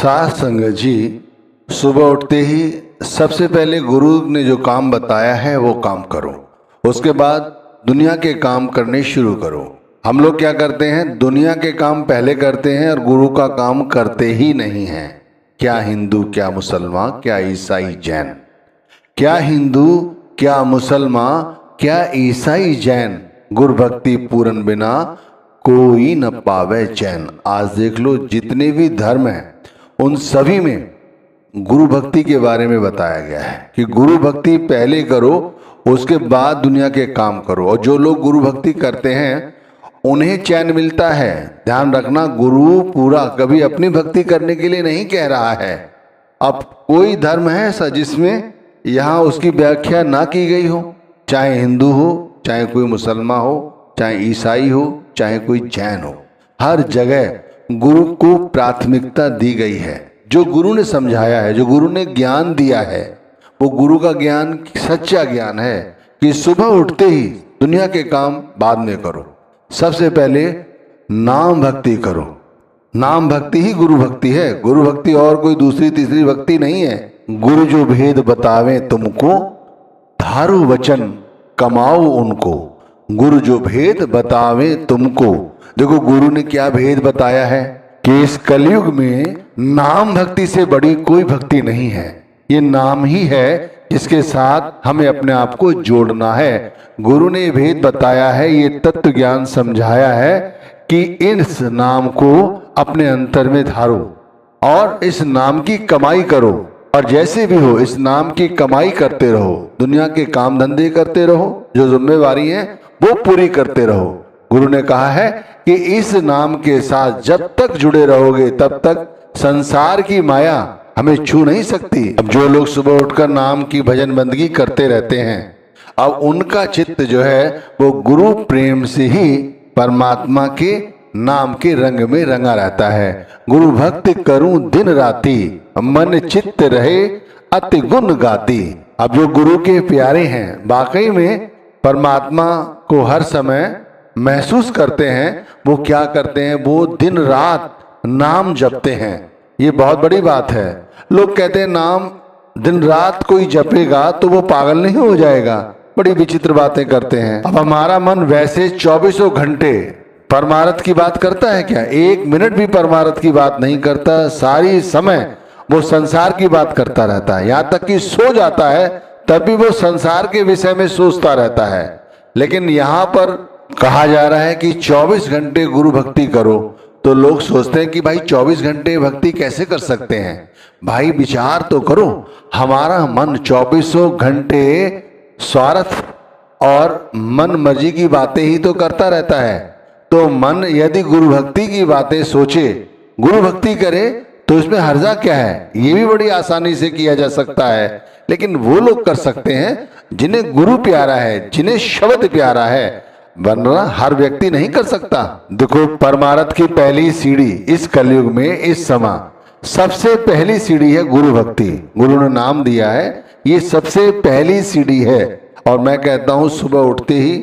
साध संगत जी, सुबह उठते ही सबसे पहले गुरु ने जो काम बताया है वो काम करो। उसके बाद दुनिया के काम करने शुरू करो। हम लोग क्या करते हैं, दुनिया के काम पहले करते हैं और गुरु का काम करते ही नहीं हैं। क्या हिंदू, क्या मुसलमान, क्या ईसाई, जैन, क्या हिंदू, क्या मुसलमान, क्या ईसाई, जैन, गुरु भक्ति पूरन बिना कोई न पावे चैन। आज देख लो, जितने भी धर्म हैं उन सभी में गुरु भक्ति के बारे में बताया गया है कि गुरु भक्ति पहले करो, उसके बाद दुनिया के काम करो। और जो लोग गुरु भक्ति करते हैं उन्हें चैन मिलता है। ध्यान रखना, गुरु पूरा कभी अपनी भक्ति करने के लिए नहीं कह रहा है। अब कोई धर्म है ऐसा जिसमें यहाँ उसकी व्याख्या ना की गई हो, चाहे हिंदू हो, चाहे कोई मुसलमान हो, चाहे ईसाई हो, चाहे कोई जैन हो, हर जगह गुरु को प्राथमिकता दी गई है। जो गुरु ने समझाया है, जो गुरु ने ज्ञान दिया है, वो गुरु का ज्ञान सच्चा ज्ञान है कि सुबह उठते ही दुनिया के काम बाद में करो, सबसे पहले नाम भक्ति करो। नाम भक्ति ही गुरु भक्ति है। गुरु भक्ति और कोई दूसरी तीसरी भक्ति नहीं है। गुरु जो भेद बतावे तुमको, धारो वचन कमाओ उनको। गुरु जो भेद बतावे तुमको। देखो गुरु ने क्या भेद बताया है कि इस कलयुग में नाम भक्ति से बड़ी कोई भक्ति नहीं है। ये नाम ही है जिसके साथ हमें अपने आप को जोड़ना है। गुरु ने ये भेद बताया है, ये तत्व ज्ञान समझाया है कि इस नाम को अपने अंतर में धारो और इस नाम की कमाई करो। और जैसे भी हो इस नाम की कमाई करते रहो, दुनिया के काम धंधे करते रहो, जो जिम्मेवारी है वो पूरी करते रहो। गुरु ने कहा है कि इस नाम के साथ जब तक जुड़े रहोगे तब तक संसार की माया हमें छू नहीं सकती। अब जो लोग सुबह उठकर नाम की भजन बंदगी करते रहते हैं, अब उनका चित्त जो है वो गुरु प्रेम से ही परमात्मा के नाम के रंग में रंगा रहता है। गुरु भक्ति करूं दिन राती, मन चित्त रहे अति गुण गाती। अब जो गुरु के प्यारे हैं, वाकई में परमात्मा को हर समय महसूस करते हैं, वो क्या करते हैं, वो दिन रात नाम जपते हैं। ये बहुत बड़ी बात है। लोग कहते हैं नाम दिन रात कोई जपेगा तो वो पागल नहीं हो जाएगा। बड़ी विचित्र बातें करते हैं। अब हमारा मन वैसे 24 घंटे परमार्थ की बात करता है क्या? एक मिनट भी परमार्थ की बात नहीं करता। सारी समय वो संसार की बात करता रहता है। यहाँ तक कि सो जाता है तब भी वो संसार के विषय में सोचता रहता है। लेकिन यहाँ पर कहा जा रहा है कि 24 घंटे गुरु भक्ति करो। तो लोग सोचते हैं कि भाई 24 घंटे भक्ति कैसे कर सकते हैं? भाई विचार तो करो, हमारा मन 24 घंटे स्वार्थ और मन मर्जी की बातें ही तो करता रहता है। तो मन यदि गुरु भक्ति की बातें सोचे, गुरु भक्ति करे, तो इसमें हर्जा क्या है? ये भी बड़ी आसानी से किया जा सकता है। लेकिन वो लोग कर सकते हैं जिन्हें गुरु प्यारा है, जिन्हें शब्द प्यारा है, वरना हर व्यक्ति नहीं कर सकता। देखो, परमार्थ की पहली सीढ़ी इस कलयुग में, इस समय सबसे पहली सीढ़ी है गुरु भक्ति। गुरु ने नाम दिया है, ये सबसे पहली सीढ़ी है। और मैं कहता हूं सुबह उठते ही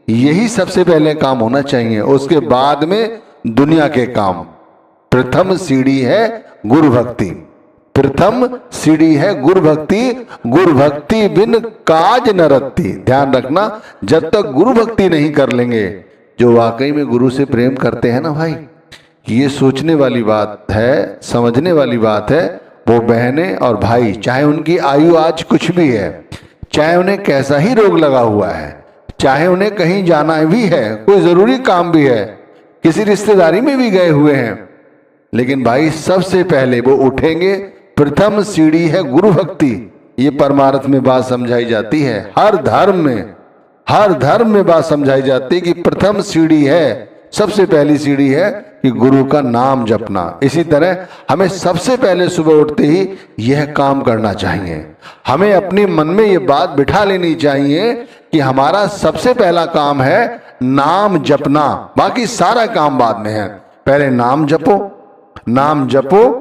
यही सबसे पहले काम होना चाहिए, उसके बाद में दुनिया के काम। प्रथम सीढ़ी है गुरु भक्ति, प्रथम सीढ़ी है गुरु भक्ति। गुरु भक्ति बिन काज न रत्ती। ध्यान रखना, जब तक गुरु भक्ति नहीं कर लेंगे, जो वाकई में गुरु से प्रेम करते हैं ना भाई, ये सोचने वाली बात है, समझने वाली बात है। वो बहनें और भाई, चाहे उनकी आयु आज कुछ भी है, चाहे उन्हें कैसा ही रोग लगा हुआ है, चाहे उन्हें कहीं जाना भी है, कोई जरूरी काम भी है, किसी रिश्तेदारी में भी गए हुए हैं, लेकिन भाई सबसे पहले वो उठेंगे। प्रथम सीढ़ी है गुरु भक्ति। ये परमार्थ में बात समझाई जाती है। हर धर्म में बात समझाई जाती है कि प्रथम सीढ़ी है, सबसे पहली सीढ़ी है कि गुरु का नाम जपना। इसी तरह हमें सबसे पहले सुबह उठते ही यह काम करना चाहिए। हमें अपने मन में ये बात बिठा लेनी चाहिए कि हमारा सबसे पहला काम है नाम जपना, बाकी सारा काम बाद में है। पहले नाम जपो,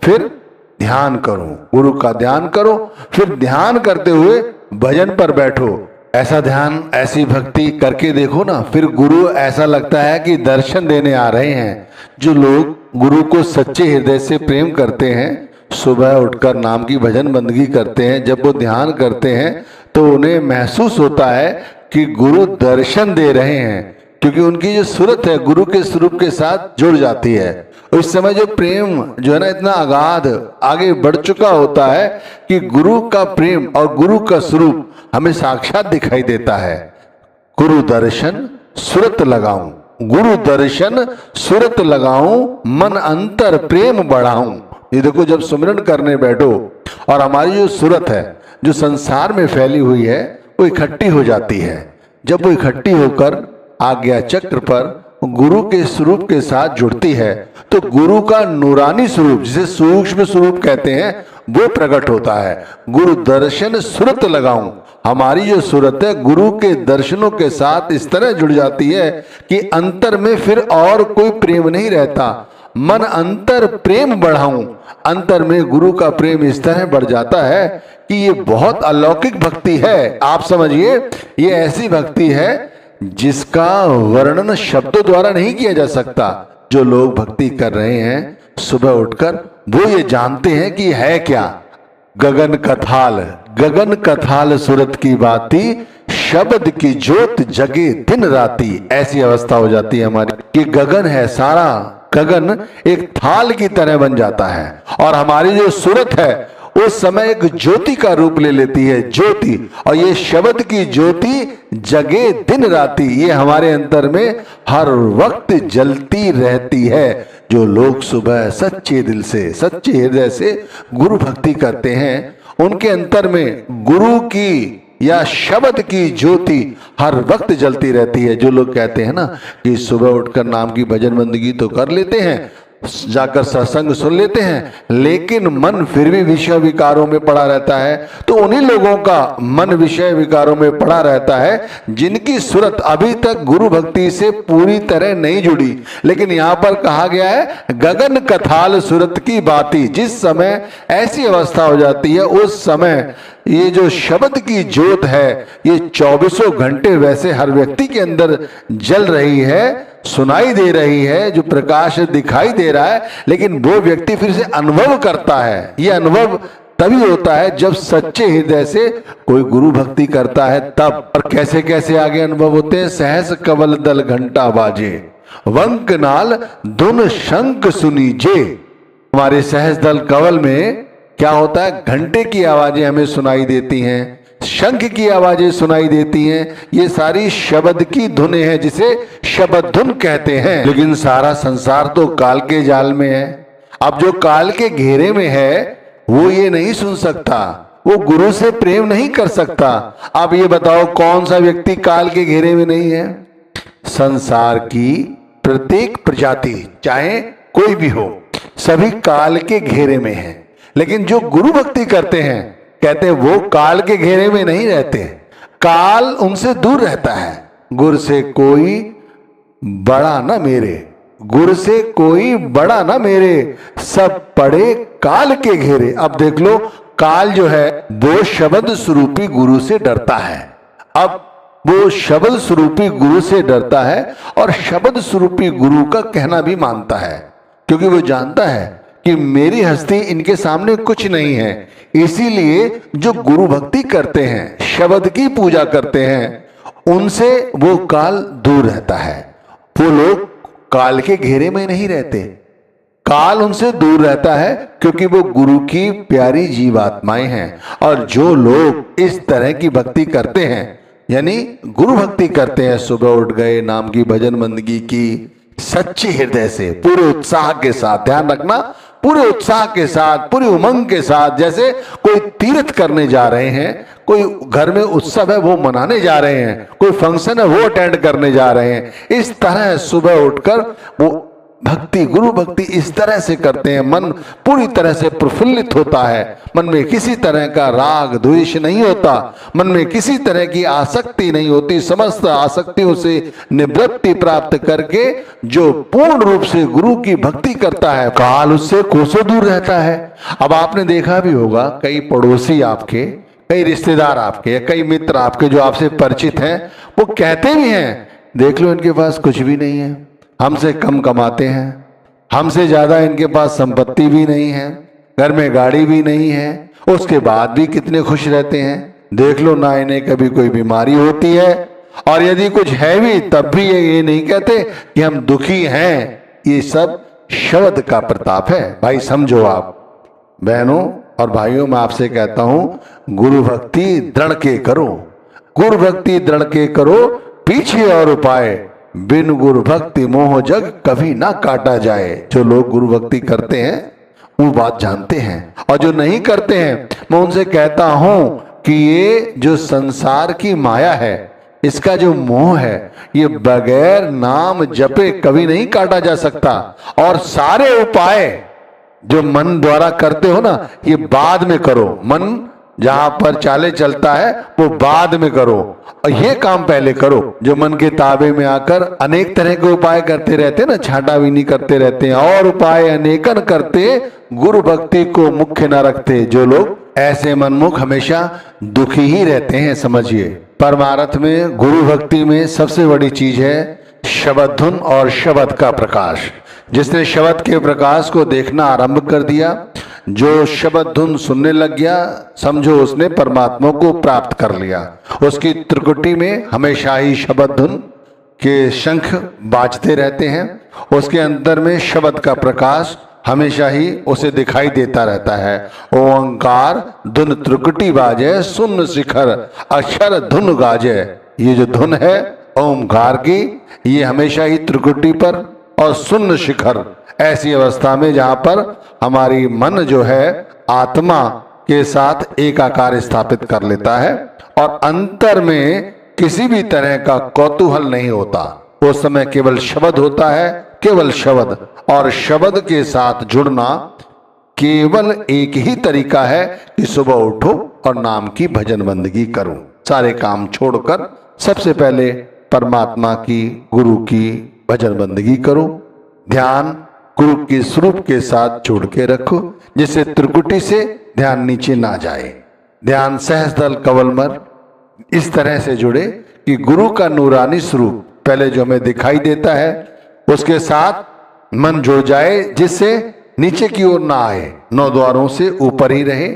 फिर ध्यान करो, गुरु का ध्यान करो, फिर ध्यान करते हुए भजन पर बैठो। ऐसा ध्यान, ऐसी भक्ति करके देखो ना, फिर गुरु ऐसा लगता है कि दर्शन देने आ रहे हैं। जो लोग गुरु को सच्चे हृदय से प्रेम करते हैं, सुबह उठकर नाम की भजन बंदगी करते हैं, जब वो ध्यान करते हैं तो उन्हें महसूस होता है कि गुरु दर्शन दे रहे हैं, क्योंकि उनकी जो सूरत है गुरु के स्वरूप के साथ जुड़ जाती है। उस समय जो प्रेम जो है ना इतना अगाध आगे बढ़ चुका होता है कि गुरु का प्रेम और गुरु का स्वरूप हमें साक्षात दिखाई देता है। गुरु दर्शन सुरत लगाऊं, गुरु दर्शन सुरत लगाऊं, मन अंतर प्रेम बढ़ाऊं। ये देखो, जब सुमिरन करने बैठो और हमारी जो सूरत है जो संसार में फैली हुई है वो इकट्ठी हो जाती है। जब वो इकट्ठी होकर आज्ञा चक्र पर गुरु के स्वरूप के साथ जुड़ती है तो गुरु का नूरानी स्वरूप, जिसे सूक्ष्म स्वरूप कहते हैं, वो प्रकट होता है। गुरु दर्शन सुरत लगाऊं, हमारी जो सूरत है गुरु के दर्शनों के साथ इस तरह जुड़ जाती है कि अंतर में फिर और कोई प्रेम नहीं रहता। मन अंतर प्रेम बढ़ाऊं, अंतर में गुरु का प्रेम इस तरह बढ़ जाता है कि ये बहुत अलौकिक भक्ति है। आप समझिए, ये ऐसी भक्ति है जिसका वर्णन शब्दों द्वारा नहीं किया जा सकता। जो लोग भक्ति कर रहे हैं सुबह उठकर वो ये जानते हैं कि है क्या। गगन कथाल, गगन कथाल सूरत की बाती, शब्द की ज्योत जगे दिन राती। ऐसी अवस्था हो जाती है हमारी कि गगन है, सारा गगन एक थाल की तरह बन जाता है और हमारी जो सूरत है उस समय एक ज्योति का रूप ले लेती है, ज्योति। और ये शब्द की ज्योति जगे दिन राती, ये हमारे अंतर में हर वक्त जलती रहती है। जो लोग सुबह सच्चे दिल से सच्चे हृदय से गुरु भक्ति करते हैं उनके अंतर में गुरु की या शब्द की ज्योति हर वक्त जलती रहती है। जो लोग कहते हैं ना कि सुबह उठकर नाम की भजन बंदगी तो कर लेते हैं, जाकर सत्संग सुन लेते हैं, लेकिन मन फिर भी विषय विकारों में पड़ा रहता है, तो उन्हीं लोगों का मन विषय विकारों में पड़ा रहता है जिनकी सूरत अभी तक गुरु भक्ति से पूरी तरह नहीं जुड़ी। लेकिन यहाँ पर कहा गया है गगन कथाल सूरत की बाती। जिस समय ऐसी अवस्था हो जाती है उस समय ये जो शब्द की ज्योत है ये 24 घंटे वैसे हर व्यक्ति के अंदर जल रही है, सुनाई दे रही है, जो प्रकाश दिखाई दे रहा है, लेकिन वो व्यक्ति फिर से अनुभव करता है। ये अनुभव तभी होता है जब सच्चे हृदय से कोई गुरु भक्ति करता है तब। और कैसे कैसे आगे अनुभव होते हैं। सहस कवल दल घंटा बाजे, वंक नाल धुन शंख सुनीजे। हमारे सहस दल कवल में क्या होता है, घंटे की आवाजें हमें सुनाई देती हैं, शंख की आवाजें सुनाई देती हैं। ये सारी शब्द की धुनें हैं जिसे शब्द धुन कहते हैं। लेकिन सारा संसार तो काल के जाल में है। अब जो काल के घेरे में है वो ये नहीं सुन सकता, वो गुरु से प्रेम नहीं कर सकता। अब ये बताओ कौन सा व्यक्ति काल के घेरे में नहीं है। संसार की प्रत्येक प्रजाति चाहे कोई भी हो सभी काल के घेरे में है। लेकिन जो गुरु भक्ति करते हैं कहते हैं वो काल के घेरे में नहीं रहते, काल उनसे दूर रहता है। गुर से कोई बड़ा ना मेरे, गुर से कोई बड़ा ना मेरे, सब पड़े काल के घेरे। अब देख लो, काल जो है वो शब्द स्वरूपी गुरु से डरता है। अब वो शब्द स्वरूपी गुरु से डरता है और शब्द स्वरूपी गुरु का कहना भी मानता है, क्योंकि वो जानता है कि मेरी हस्ती इनके सामने कुछ नहीं है। इसीलिए जो गुरु भक्ति करते हैं, शब्द की पूजा करते हैं, उनसे वो काल दूर रहता है। वो लोग काल के घेरे में नहीं रहते, काल उनसे दूर रहता है क्योंकि वो गुरु की प्यारी जीवात्माएं हैं। और जो लोग इस तरह की भक्ति करते हैं, यानी गुरु भक्ति करते हैं, सुबह उठ गए, नाम की भजन बंदगी की, सच्चे हृदय से पूरे उत्साह के साथ, ध्यान रखना, पूरे उत्साह के साथ, पूरी उमंग के साथ, जैसे कोई तीर्थ करने जा रहे हैं, कोई घर में उत्सव है वो मनाने जा रहे हैं, कोई फंक्शन है वो अटेंड करने जा रहे हैं, इस तरह सुबह उठकर वो भक्ति, गुरु भक्ति इस तरह से करते हैं। मन पूरी तरह से प्रफुल्लित होता है, मन में किसी तरह का राग द्वेष नहीं होता, मन में किसी तरह की आसक्ति नहीं होती। समस्त आसक्तियों से निवृत्ति प्राप्त करके जो पूर्ण रूप से गुरु की भक्ति करता है, काल उससे कोसों दूर रहता है। अब आपने देखा भी होगा, कई पड़ोसी आपके, कई रिश्तेदार आपके, कई मित्र आपके जो आपसे परिचित हैं, वो कहते भी हैं देख लो इनके पास कुछ भी नहीं है, हमसे कम कमाते हैं, हमसे ज्यादा इनके पास संपत्ति भी नहीं है, घर में गाड़ी भी नहीं है, उसके बाद भी कितने खुश रहते हैं। देख लो ना, इन्हें कभी कोई बीमारी होती है, और यदि कुछ है भी तब भी ये नहीं कहते कि हम दुखी हैं। ये सब शब्द का प्रताप है। भाई समझो आप बहनों और भाइयों, मैं आपसे कहता हूं गुरु भक्ति दृढ़ के करो, गुरु भक्ति दृढ़ के करो, पीछे और उपाय बिन गुरु भक्ति मोह जग कभी ना काटा जाए। जो लोग गुरु भक्ति करते हैं वो बात जानते हैं, और जो नहीं करते हैं मैं उनसे कहता हूं कि ये जो संसार की माया है, इसका जो मोह है, ये बगैर नाम जपे कभी नहीं काटा जा सकता। और सारे उपाय जो मन द्वारा करते हो ना, ये बाद में करो। मन जहां पर चाले चलता है वो बाद में करो, और ये काम पहले करो। जो मन के ताबे में आकर अनेक तरह के उपाय करते रहते हैं ना, छाटाबीनी करते रहते हैं और उपाय अनेकन करते, गुरु भक्ति को मुख्य न रखते, जो लोग ऐसे मनमुख हमेशा दुखी ही रहते हैं। समझिए, परमार्थ में गुरु भक्ति में सबसे बड़ी चीज है शब्द धुन और शब्द का प्रकाश। जिसने शब्द के प्रकाश को देखना आरंभ कर दिया, जो शब्द धुन सुनने लग गया, समझो उसने परमात्मा को प्राप्त कर लिया। उसकी त्रिकुटी में हमेशा ही शब्द धुन के शंख बाजते रहते हैं, उसके अंदर में शब्द का प्रकाश हमेशा ही उसे दिखाई देता रहता है। ओंकार धुन त्रिकुटी बाजे, सुन शिखर अक्षर धुन गाजे। ये जो धुन है ओंकार की, ये हमेशा ही त्रिकुटी पर और सुन शिखर, ऐसी अवस्था में जहां पर हमारी मन जो है आत्मा के साथ एकाकार स्थापित कर लेता है, और अंतर में किसी भी तरह का कौतूहल नहीं होता। उस समय केवल शब्द होता है, केवल शब्द। और शब्द के साथ जुड़ना केवल एक ही तरीका है कि सुबह उठो और नाम की भजन बंदगी करो। सारे काम छोड़कर सबसे पहले परमात्मा की, गुरु की भजन बंदगी करो। ध्यान गुरु के स्वरूप के साथ जोड़ के रखो, जिससे त्रिकुटी से ध्यान नीचे ना जाए। ध्यान सहस्दल कवलमर इस तरह से जुड़े कि गुरु का नूरानी स्वरूप पहले जो हमें दिखाई देता है, उसके साथ मन जुड़ जाए, जिससे नीचे की ओर ना आए, 9 द्वारों से ऊपर ही रहे।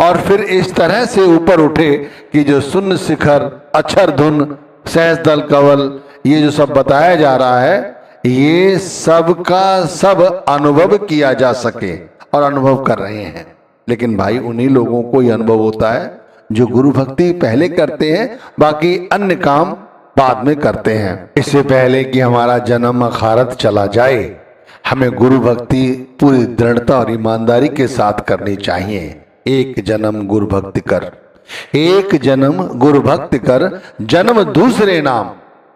और फिर इस तरह से ऊपर उठे कि जो सुन शिखर अक्षर धुन सहस्दल कवल, ये जो सब बताया जा रहा है, ये सब का सब अनुभव किया जा सके, और अनुभव कर रहे हैं। लेकिन भाई उन्हीं लोगों को यह अनुभव होता है जो गुरु भक्ति पहले करते हैं, बाकी अन्य काम बाद में करते हैं। इससे पहले कि हमारा जन्म अखारत चला जाए, हमें गुरु भक्ति पूरी दृढ़ता और ईमानदारी के साथ करनी चाहिए। एक जन्म गुरु भक्ति कर, एक जन्म गुरु भक्ति कर, जन्म दूसरे नाम,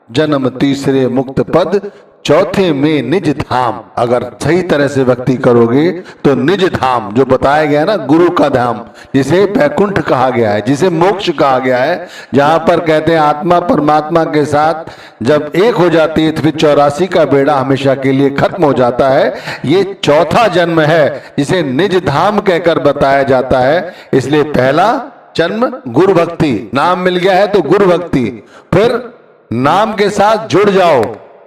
जन्म तीसरे मुक्त पद, चौथे में निज धाम। अगर सही तरह से भक्ति करोगे तो निज धाम जो बताया गया ना, गुरु का धाम, जिसे बैकुंठ कहा गया है, जिसे मोक्ष कहा गया है, जहां पर कहते हैं आत्मा परमात्मा के साथ जब एक हो जाती है तो फिर 84 का बेड़ा हमेशा के लिए खत्म हो जाता है। ये चौथा जन्म है जिसे निज धाम कहकर बताया जाता है। इसलिए पहला जन्म गुरु भक्ति, नाम मिल गया है तो गुरु भक्ति, फिर नाम के साथ जुड़ जाओ,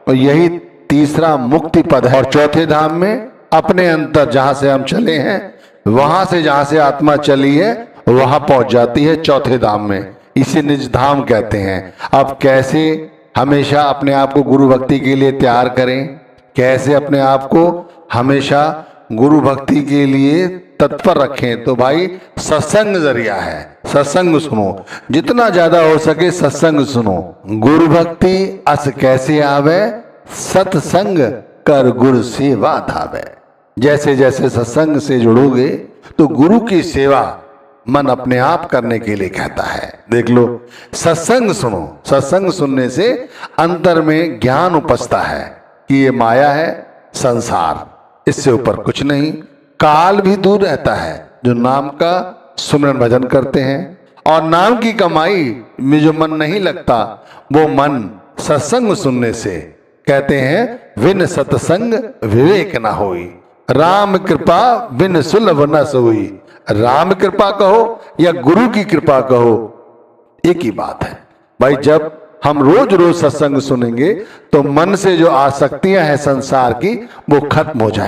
और यही तीसरा मुक्ति पद है। और चौथे धाम में अपने अंतर, जहां से हम चले हैं, वहां से जहां से आत्मा चली है वहां पहुंच जाती है चौथे धाम में। इसे निज धाम कहते हैं। अब कैसे हमेशा अपने आप को गुरु भक्ति के लिए तैयार करें, कैसे अपने आप को हमेशा गुरु भक्ति के लिए तत्पर रखें? तो भाई सत्संग जरिया है, सत्संग सुनो, जितना ज्यादा हो सके सत्संग सुनो। गुरु भक्ति अस कैसे आवे, सत्संग कर गुरु सेवा धावे। जैसे जैसे सत्संग से जुड़ोगे तो गुरु की सेवा मन अपने आप करने के लिए कहता है। देख लो, सत्संग सुनो, सत्संग सुनने से अंतर में ज्ञान उपजता है कि ये माया है, संसार, इससे ऊपर कुछ नहीं। काल भी दूर रहता है जो नाम का सुमरन भजन करते हैं। और नाम की कमाई में जो मन नहीं लगता, वो मन सत्संग सुनने से, कहते हैं विन सत्संग विवेक न होई, राम कृपा बिन सुलभ न सोई। राम कृपा कहो या गुरु की कृपा कहो, एक ही बात है भाई। जब हम रोज रोज सत्संग सुनेंगे तो मन से जो आसक्तियां हैं संसार की, वो खत्म हो जाए।